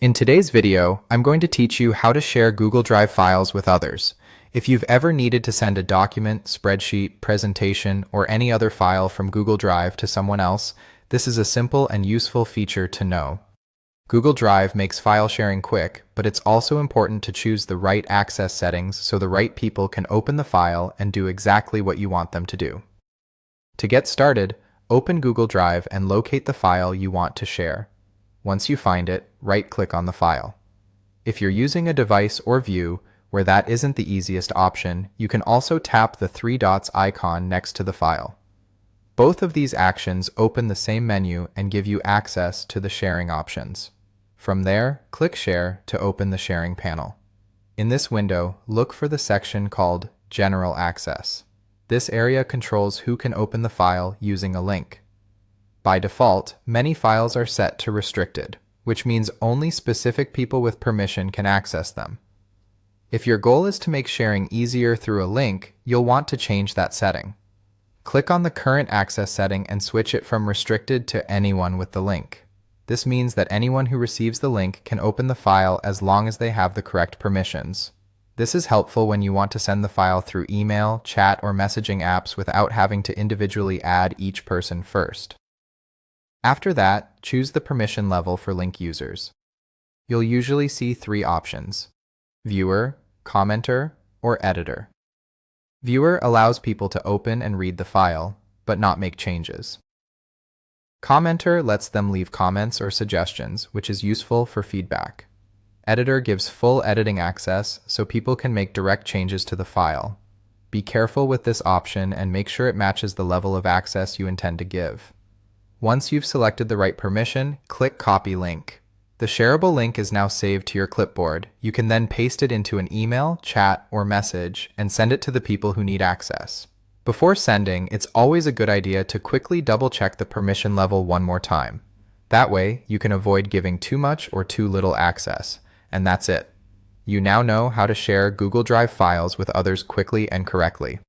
In today's video, I'm going to teach you how to share Google Drive files with others. If you've ever needed to send a document, spreadsheet, presentation, or any other file from Google Drive to someone else, this is a simple and useful feature to know. Google Drive makes file sharing quick, but it's also important to choose the right access settings so the right people can open the file and do exactly what you want them to do. To get started, open Google Drive and locate the file you want to share. Once you find it, right-click on the file. If you're using a device or view where that isn't the easiest option, you can also tap the three dots icon next to the file. Both of these actions open the same menu and give you access to the sharing options. From there, click Share to open the sharing panel. In this window, look for the section called General Access. This area controls who can open the file using a link. By default, many files are set to restricted, which means only specific people with permission can access them. If your goal is to make sharing easier through a link, you'll want to change that setting. Click on the current access setting and switch it from restricted to anyone with the link. This means that anyone who receives the link can open the file as long as they have the correct permissions. This is helpful when you want to send the file through email, chat, or messaging apps without having to individually add each person first. After that, choose the permission level for link users. You'll usually see three options: Viewer, Commenter, or Editor. Viewer allows people to open and read the file, but not make changes. Commenter lets them leave comments or suggestions, which is useful for feedback. Editor gives full editing access so people can make direct changes to the file. Be careful with this option and make sure it matches the level of access you intend to give. Once you've selected the right permission, click Copy Link. The shareable link is now saved to your clipboard. You can then paste it into an email, chat, or message and send it to the people who need access. Before sending, it's always a good idea to quickly double-check the permission level one more time. That way, you can avoid giving too much or too little access. And that's it. You now know how to share Google Drive files with others quickly and correctly.